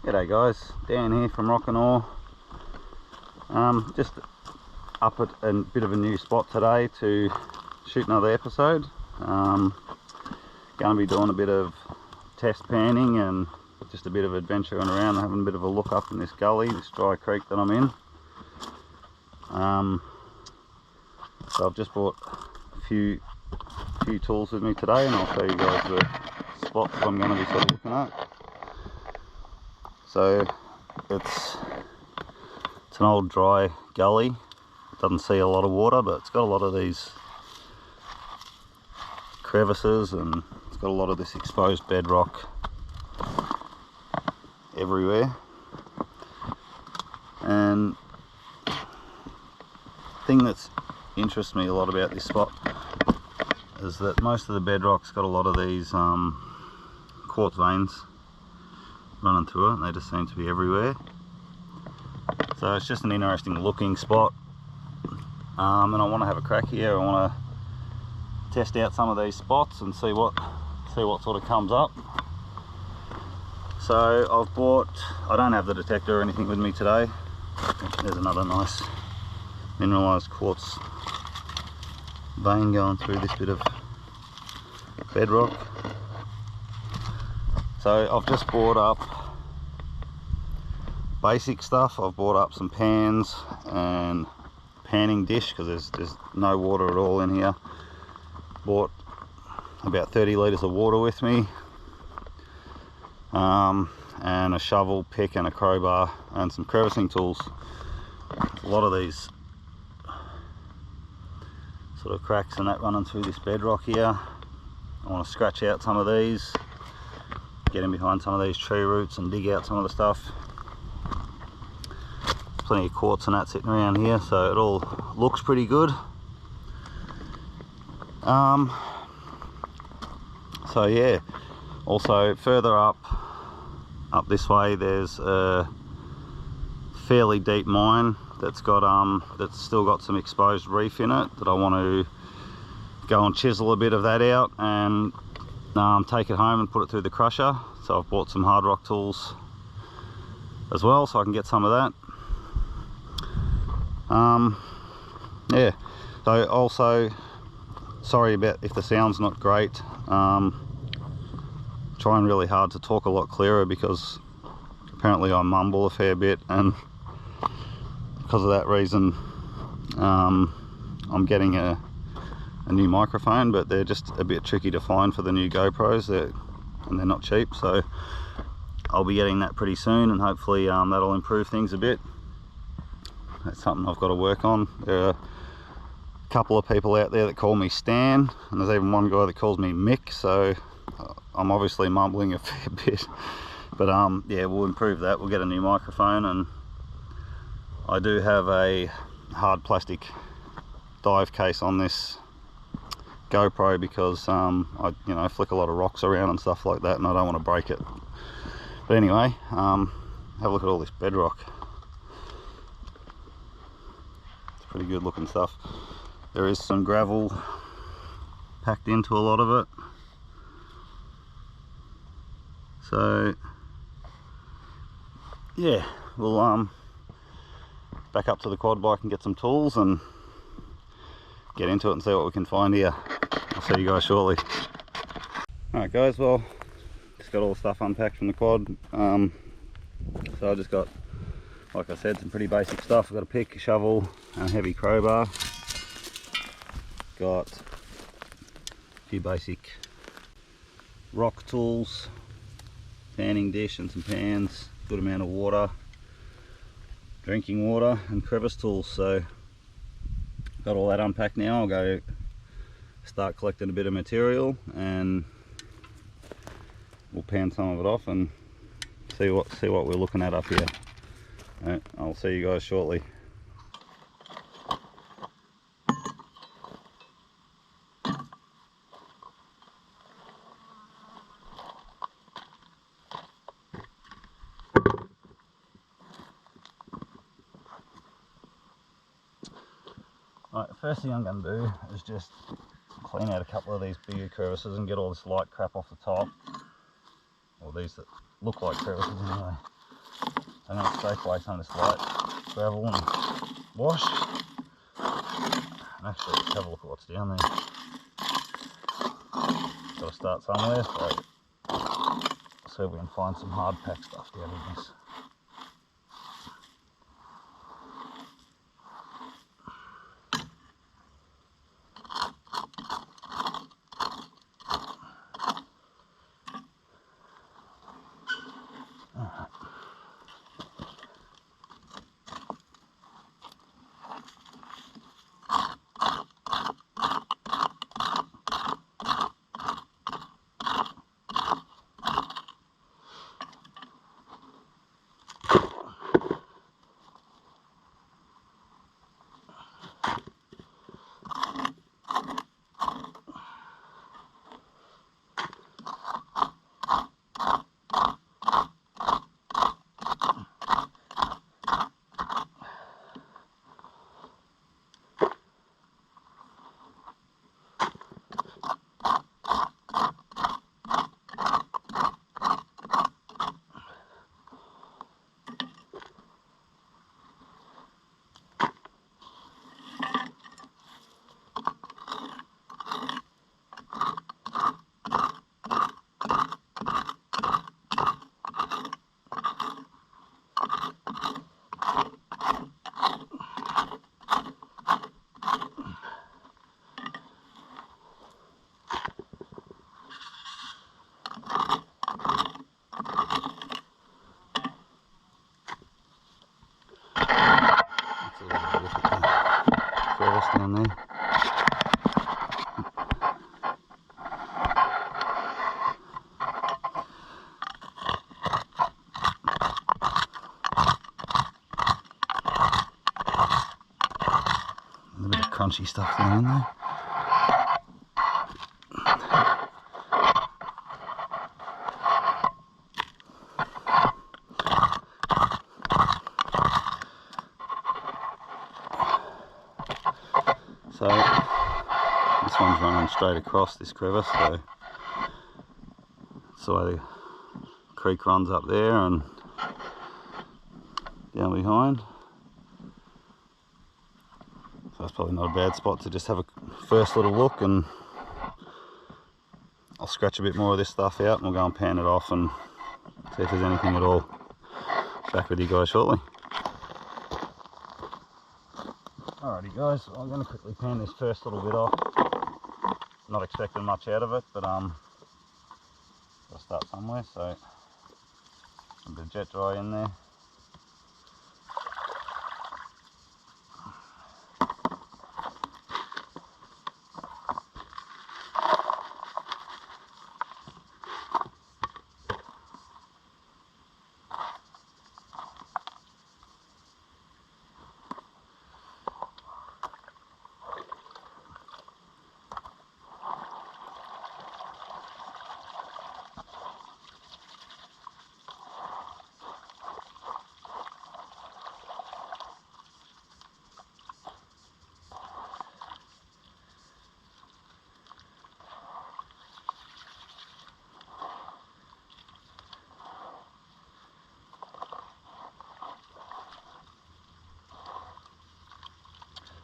G'day guys, Dan here from Rock and Ore. Just up at a bit of a new spot today to shoot another episode. Going to be doing a bit of test panning and just a bit of adventuring around, having a bit of a look up in this gully, this dry creek that I'm in. So I've just bought a few tools with me today, and I'll show you guys the spots I'm going to be sort of looking at. So it's an old dry gully. It doesn't see a lot of water, but it's got a lot of these crevices and it's got a lot of this exposed bedrock everywhere. And the thing that's interests me a lot about this spot is that most of the bedrock's got a lot of these quartz veins running through it, and they just seem to be everywhere. So it's just an interesting looking spot, and I want to have a crack here. I want to test out some of these spots and see what sort of comes up. So I've bought, I don't have the detector or anything with me today. There's another nice mineralized quartz vein going through this bit of bedrock. So I've just bought up basic stuff. I've bought up some pans and panning dish because there's no water at all in here. Bought about 30 litres of water with me, and a shovel, pick and a crowbar and some crevicing tools. A lot of these sort of cracks and that running through this bedrock here. I want to scratch out some of these, get in behind some of these tree roots and dig out some of the stuff. Plenty of quartz and that sitting around here, so it all looks pretty good. So yeah, also further up this way there's a fairly deep mine that's got that's still got some exposed reef in it that I want to go and chisel a bit of that out and take it home and put it through the crusher. So I've bought some hard rock tools as well so I can get some of that. Yeah, so also sorry about if the sound's not great. Trying really hard to talk a lot clearer because apparently I mumble a fair bit, and because of that reason I'm getting a new microphone, but they're just a bit tricky to find for the new GoPros, and they're not cheap, so I'll be getting that pretty soon, and hopefully that'll improve things a bit. That's something I've got to work on. There are a couple of people out there that call me Stan, and there's even one guy that calls me Mick, so I'm obviously mumbling a fair bit, but yeah, we'll improve that. We'll get a new microphone, and I do have a hard plastic dive case on this GoPro because I flick a lot of rocks around and stuff like that, and I don't want to break it. But anyway, have a look at all this bedrock. It's pretty good looking stuff. There is some gravel packed into a lot of it. So yeah, we'll back up to the quad bike and get some tools and get into it and see what we can find here. I'll see you guys shortly. Alright guys, well, just got all the stuff unpacked from the quad. So I just got, like I said, some pretty basic stuff. I've got a pick, a shovel, and a heavy crowbar. Got a few basic rock tools, panning dish and some pans, good amount of water, drinking water, and crevice tools. So got all that unpacked now. I'll go start collecting a bit of material and we'll pan some of it off and see what we're looking at up here. Right, I'll see you guys shortly. Right, the first thing I'm going to do is just clean out a couple of these bigger crevices and get all this light crap off the top, or these that look like crevices anyway. I'm going to scrape away some of this light gravel and wash. And actually, let's have a look at what's down there. Got to start somewhere, so see if we can find some hard pack stuff down in this. Down there. A bit of crunchy stuff down in there. So this one's running straight across this crevice, so that's the way the creek runs up there and down behind. So that's probably not a bad spot to just have a first little look, and I'll scratch a bit more of this stuff out and we'll go and pan it off and see if there's anything at all. Back with you guys shortly. Alrighty guys, so I'm going to quickly pan this first little bit off. Not expecting much out of it, but got to start somewhere, so a bit of jet dry in there.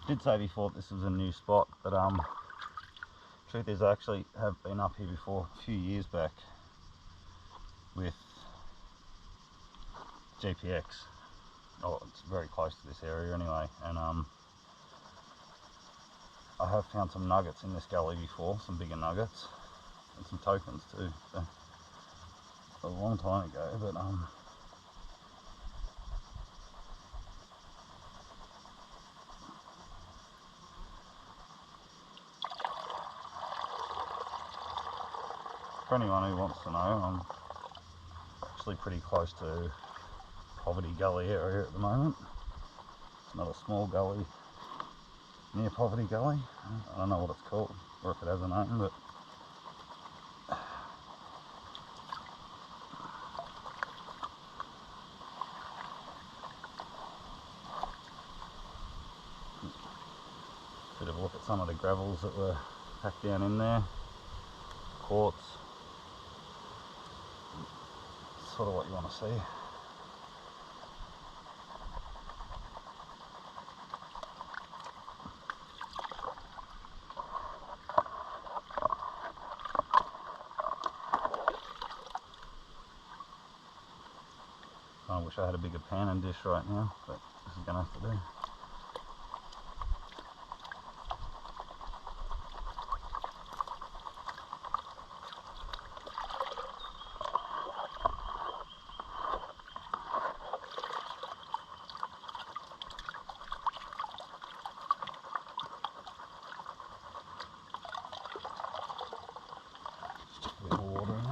Did say before this was a new spot, but truth is I actually have been up here before a few years back with GPX. Oh, it's very close to this area anyway, and I have found some nuggets in this gully before, some bigger nuggets, and some tokens too. So a long time ago, but for anyone who wants to know, I'm actually pretty close to Poverty Gully area at the moment. It's not a small gully near Poverty Gully. I don't know what it's called or if it has a name, but bit of a look at some of the gravels that were packed down in there. Quartz, sort of what you want to see. of wish I had a bigger pan and dish right now, but this is going to have to do. A bit of water in it.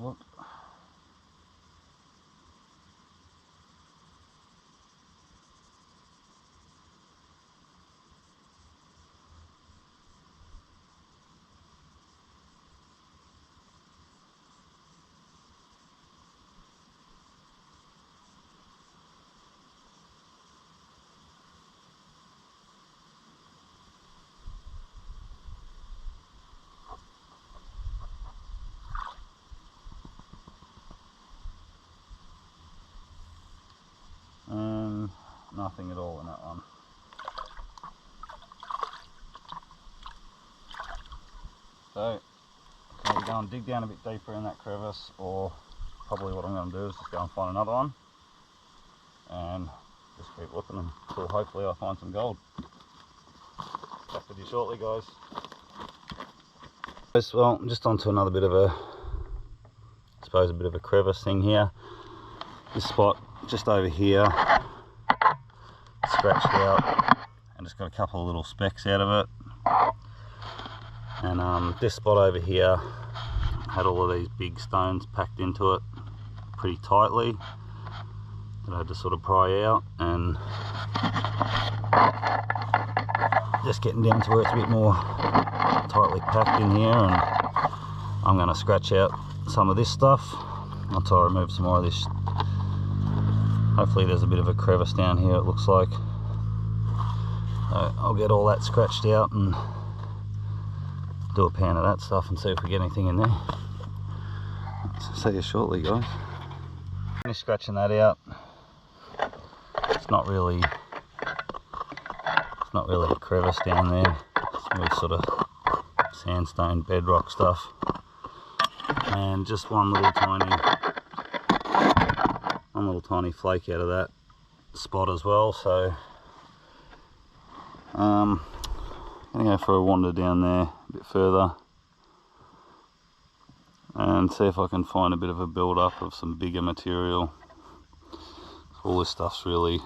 Look. Nothing at all in that one. So, can we go and dig down a bit deeper in that crevice, or probably what I'm going to do is just go and find another one and just keep looking until hopefully I find some gold. Back with you shortly, guys. Well, just onto another bit of a, I suppose, a bit of a crevice thing here. This spot just over here, scratched out and just got a couple of little specks out of it. And this spot over here had all of these big stones packed into it pretty tightly that I had to sort of pry out, and just getting down to where it's a bit more tightly packed in here, and I'm going to scratch out some of this stuff until I remove some more of this. Hopefully there's a bit of a crevice down here, it looks like. So I'll get all that scratched out and do a pan of that stuff and see if we get anything in there. See you shortly, guys. Finish scratching that out. It's not really a crevice down there. It's really sort of sandstone bedrock stuff, and just one little tiny flake out of that spot as well. So Gonna go for a wander down there a bit further and see if I can find a bit of a build up of some bigger material. All this stuff's really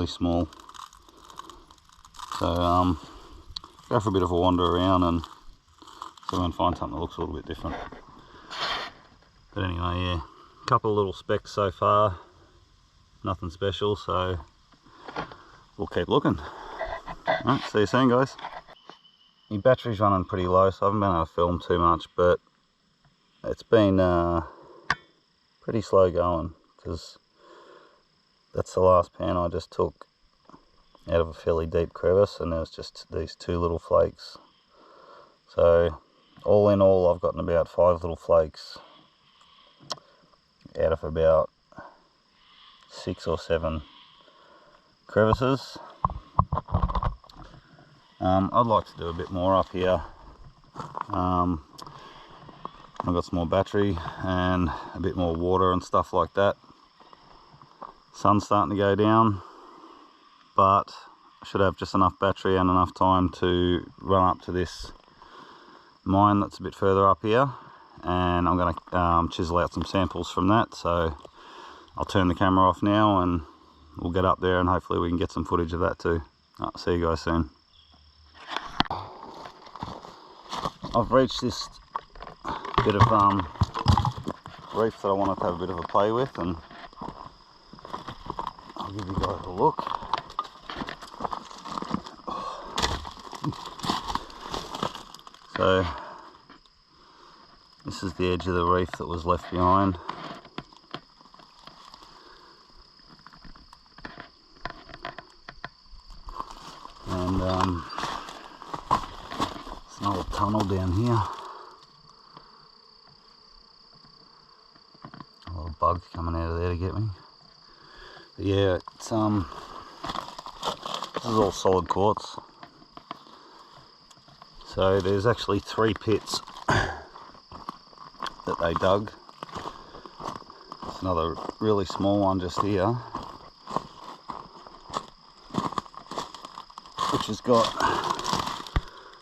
small, so go for a bit of a wander around and see if I can find something that looks a little bit different. But anyway, yeah, a couple of little specks so far, nothing special, so we'll keep looking. Alright, see you soon, guys. My battery's running pretty low, so I haven't been able to film too much, but it's been pretty slow going because that's the last pan I just took out of a fairly deep crevice, and there's just these 2 little flakes. So all in all, I've gotten about 5 little flakes out of about 6 or 7 crevices. I'd like to do a bit more up here. I've got some more battery and a bit more water and stuff like that. Sun's starting to go down, but I should have just enough battery and enough time to run up to this mine that's a bit further up here, and I'm going to chisel out some samples from that. So I'll turn the camera off now and we'll get up there and hopefully we can get some footage of that too. I'll see you guys soon. I've reached this bit of reef that I wanted to have a bit of a play with, and I'll give you guys a look. So this is the edge of the reef that was left behind. And there's an old tunnel down here. A lot of bugs coming out of there to get me. But yeah, it's this is all solid quartz. So there's actually 3 pits that they dug. There's another really small one just here, which has got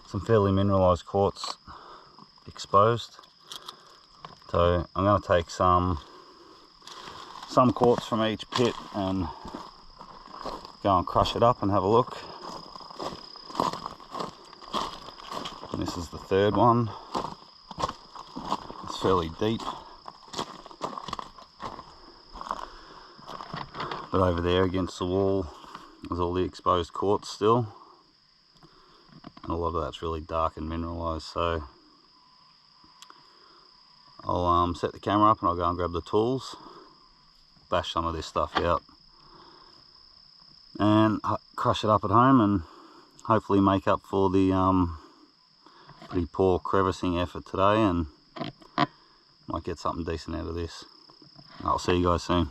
some fairly mineralised quartz exposed. So I'm going to take some quartz from each pit and go and crush it up and have a look. And this is the 3rd one. It's fairly deep, but over there against the wall there's all the exposed quartz still, and a lot of that's really dark and mineralised. So I'll set the camera up and I'll go and grab the tools, bash some of this stuff out and crush it up at home, and hopefully make up for the pretty poor crevicing effort today, and might get something decent out of this. I'll see you guys soon.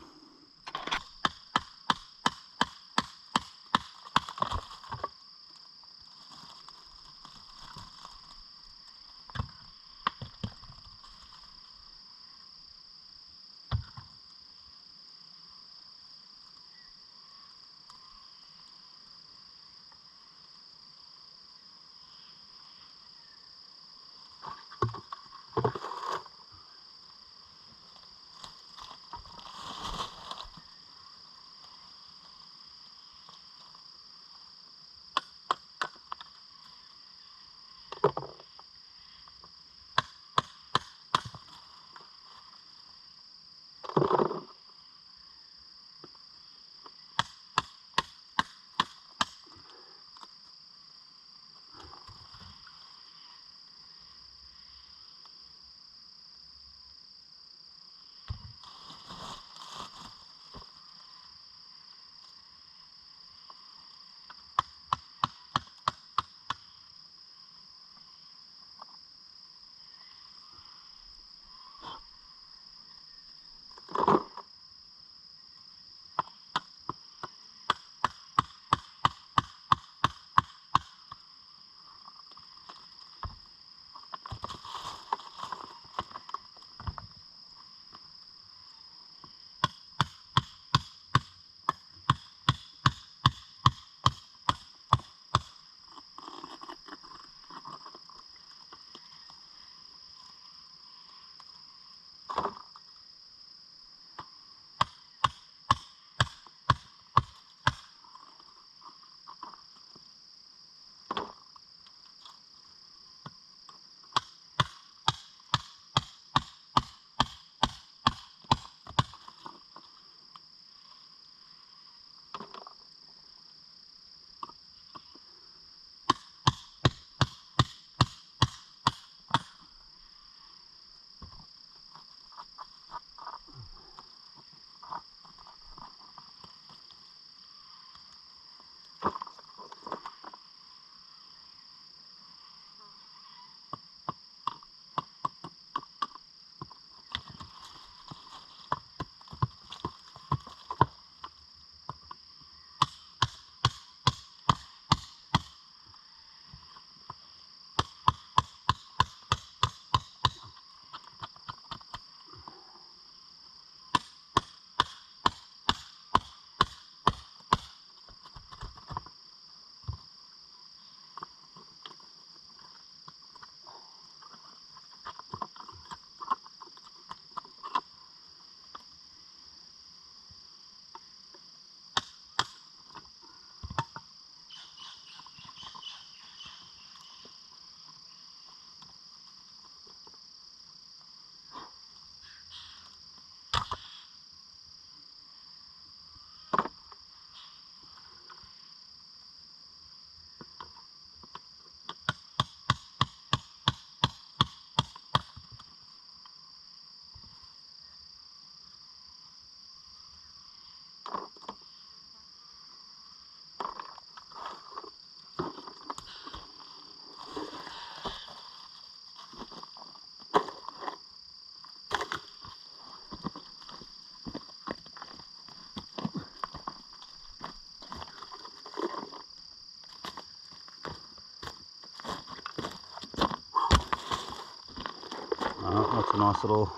That's a nice little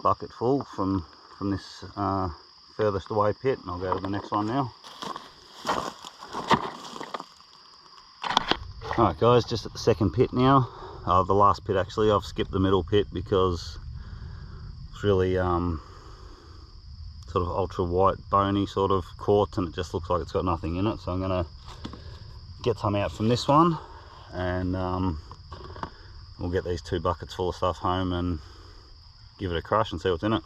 bucket full from this furthest away pit, and I'll go to the next one now. Alright guys, just at the second pit now. The last pit actually, I've skipped the middle pit because it's really sort of ultra white bony sort of quartz, and it just looks like it's got nothing in it. So I'm going to get some out from this one, and we'll get these 2 buckets full of stuff home and give it a crush and see what's in it.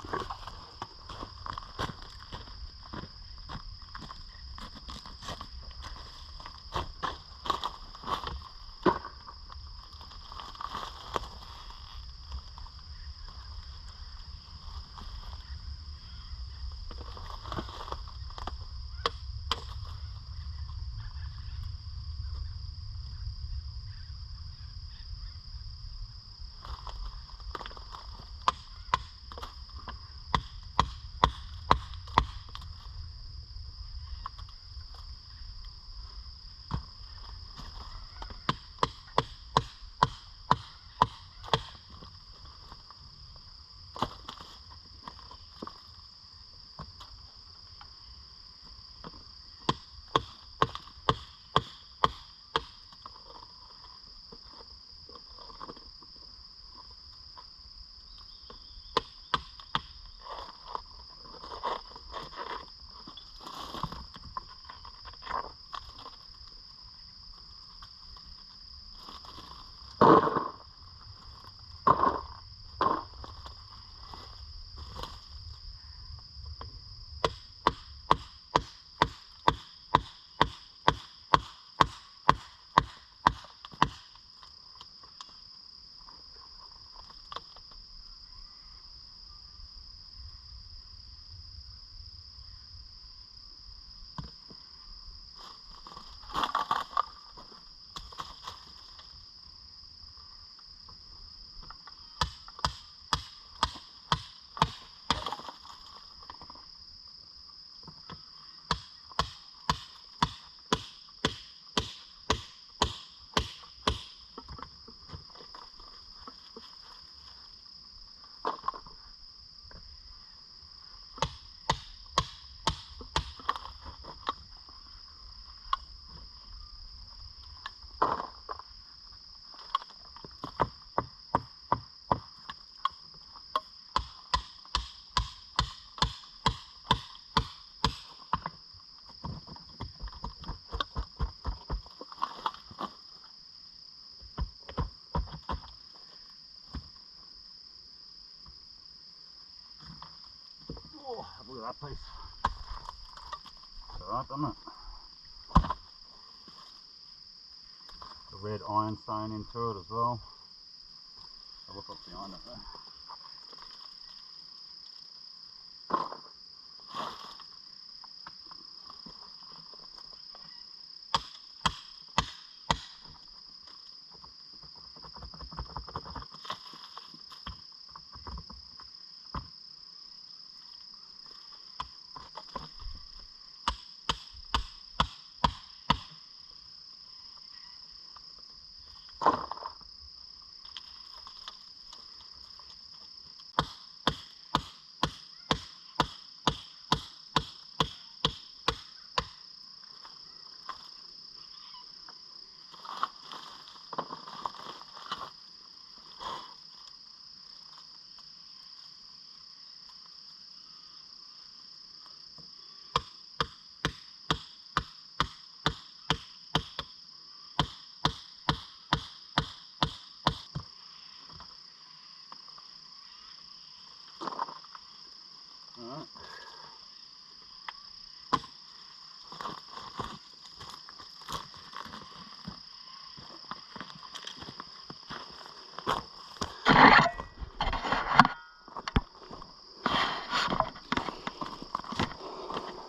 Look at that piece. It's alright, doesn't it? The red ironstone into it as well. Have a look what's behind it there.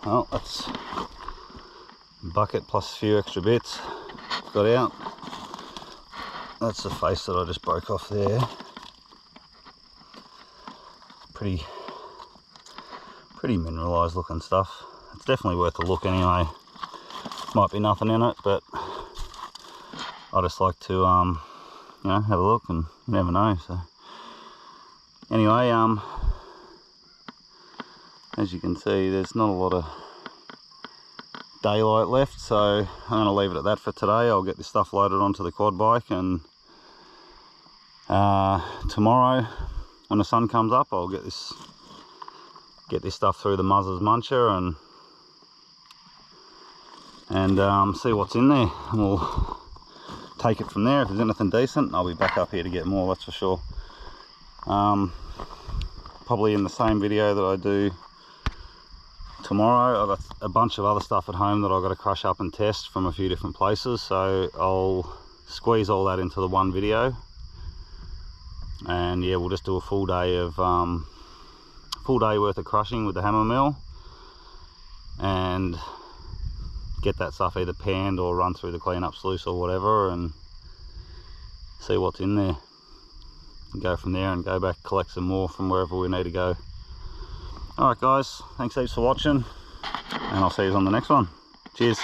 Well, that's bucket plus a few extra bits got out. That's the face that I just broke off there. Pretty mineralised looking stuff. It's definitely worth a look anyway. Might be nothing in it, but I just like to you know, have a look, and you never know. So anyway, as you can see, there's not a lot of daylight left, so I'm going to leave it at that for today. I'll get this stuff loaded onto the quad bike, and tomorrow when the sun comes up, I'll get this stuff through the Muzzers Muncher and see what's in there, and we'll take it from there. If there's anything decent, I'll be back up here to get more, that's for sure. Probably in the same video that I do tomorrow, I've got a bunch of other stuff at home that I've got to crush up and test from a few different places, so I'll squeeze all that into the one video. And yeah, we'll just do a full day worth of crushing with the hammer mill, and get that stuff either panned or run through the cleanup sluice or whatever, and see what's in there, and go from there, and go back collect some more from wherever we need to go. Alright guys, thanks heaps for watching, and I'll see you on the next one. Cheers.